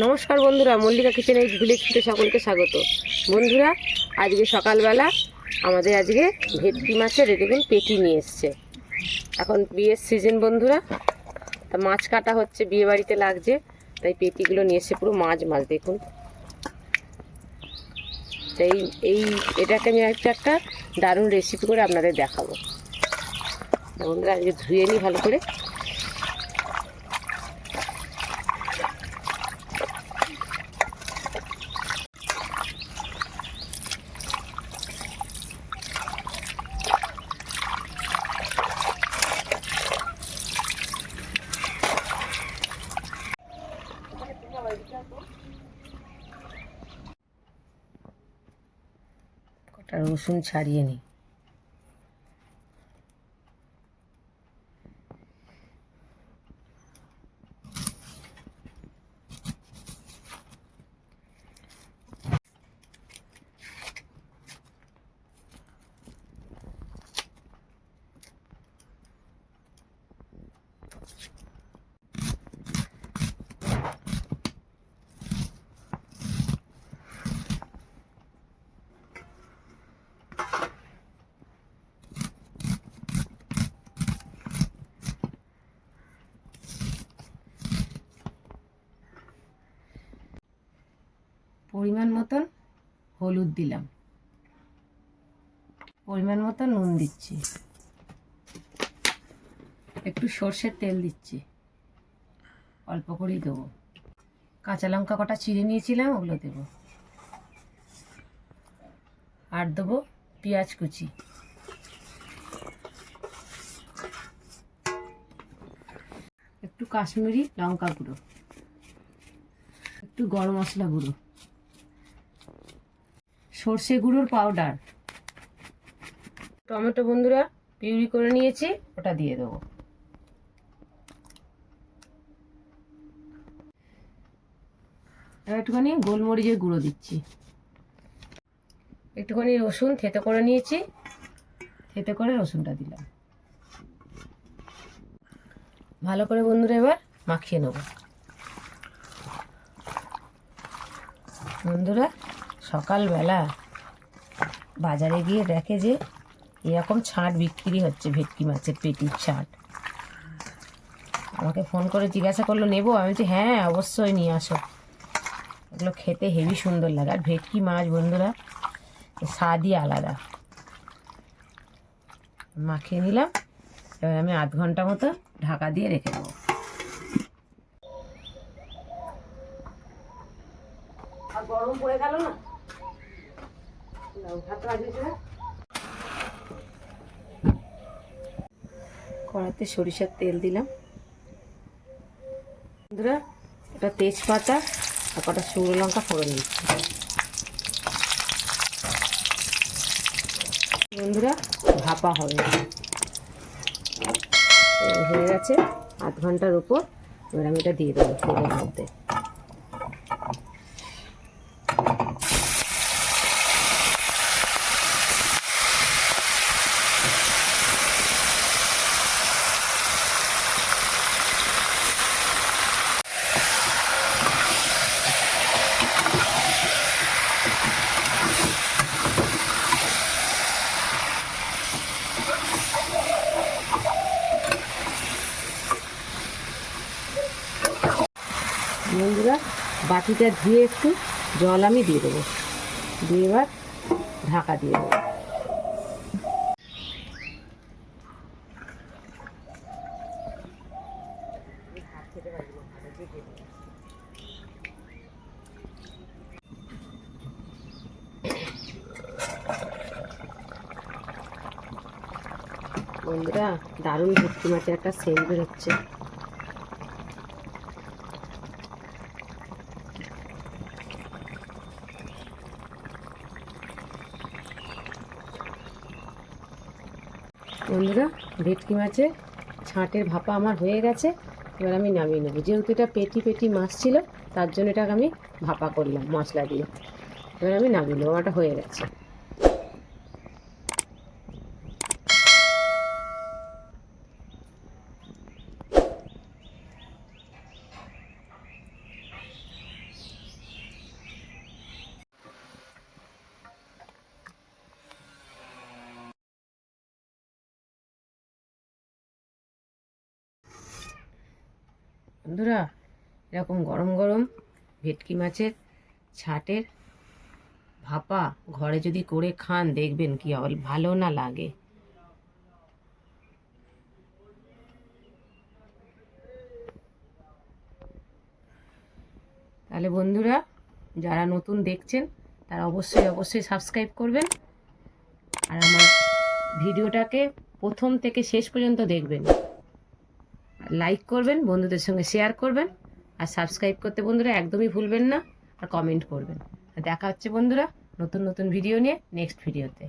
নমস্কার বন্ধুরা, মল্লিকা কিচেনে ভিলেজ ফুডে সকলকে স্বাগত। বন্ধুরা, আজকে সকালবেলা আমাদের আজকে ভেটকি মাছের দেখুন পেটি নিয়ে এসছে। এখন বিয়ের সিজন বন্ধুরা, তা মাছ কাটা হচ্ছে, বিয়ে বাড়িতে লাগছে, তাই পেটিগুলো নিয়ে এসছে পুরো মাছ মাছ দেখুন। তাই এটাকে আমি একটা দারুণ রেসিপি করে আপনাদের দেখাবো। বন্ধুরা আজকে ধুয়ে নিই ভালো করে। কটা রসুন ছাড়িয়ে নিই। পরিমাণ মতন হলুদ দিলাম, পরিমাণ মতন নুন দিচ্ছি, একটু সর্ষের তেল দিচ্ছি, অল্প করেই দেবো। কাঁচা লঙ্কা কটা চিড়ে নিয়েছিলাম, ওগুলো দেবো। আর দেবো পেঁয়াজ কুচি, একটু কাশ্মীরি লঙ্কা গুঁড়ো, একটু গরম মশলা গুঁড়ো, সর্ষে গুঁড়োর পাউডার, টমেটো বন্ধুরা পিউরি করে নিয়েছি, ওটা দিয়ে দেবো। এবার একটুখানি গোলমরিচের গুঁড়ো দিচ্ছি, একটুখানি রসুন থেতো করে নিয়েছি, থেতো করে রসুনটা দিলাম। ভালো করে বন্ধুরা এবার মাখিয়ে নেব। বন্ধুরা সকালবেলা বাজারে গিয়ে দেখে যে এরকম ছাঁট বিক্রি হচ্ছে, ভেটকি মাছের পেটির ছাঁট। আমাকে ফোন করে জিজ্ঞাসা করলো নেবো, আমি বলছি হ্যাঁ অবশ্যই নিয়ে আসো, এগুলো খেতে হেভি সুন্দর লাগে। আর ভেটকি মাছ বন্ধুরা স্বাদই আলাদা। মাখিয়ে নিলাম, এবার আমি আধ ঘন্টা মতো ঢাকা দিয়ে রেখে দেবো। আর গরম পড়ে গেল না, কড়াতে সরিষার তেল দিলাম বন্ধুরা, এটা তেজপাতা আর কটা শুকনো লঙ্কা ফোড়ন দিচ্ছি। বন্ধুরা ভাপা হয়ে গেছে আধ ঘন্টার উপর। এবার আমি এটা দিয়ে দেবো তেলের মধ্যে। বন্ধুরা বাটিটা ধুয়ে একটু জল আমি দিয়ে দেবো, দিয়ে এবার ঢাকা দিয়ে দেবো। বন্ধুরা দারুণ ভেটকি মাছের একটা সেন্ট বেরোচ্ছে। বন্ধুরা ভেটকি মাছের ছাঁটের ভাপা আমার হয়ে গেছে, এবার আমি নামিয়ে নেবো। যেহেতু এটা পেটি পেটি মাছ ছিল, তার জন্য এটাকে আমি ভাপা করলাম মশলা দিয়ে। এবার আমি নামিয়ে নেবো, ওটা হয়ে গেছে। বন্ধুরা, এরকম গরম গরম ভেটকি মাছের ছাটের ভাপা ঘরে যদি করে খান দেখবেন কি ভালো না লাগে। তাহলে বন্ধুরা, যারা নতুন দেখছেন তারা অবশ্যই সাবস্ক্রাইব করবেন, আর আমার ভিডিওটাকে প্রথম থেকে শেষ পর্যন্ত দেখবেন, লাইক করবেন, বন্ধুদের সঙ্গে শেয়ার করবেন, আর সাবস্ক্রাইব করতে বন্ধুরা একদমই ভুলবেন না, আর কমেন্ট করবেন। দেখা হচ্ছে বন্ধুরা নতুন ভিডিও নিয়ে নেক্সট ভিডিওতে।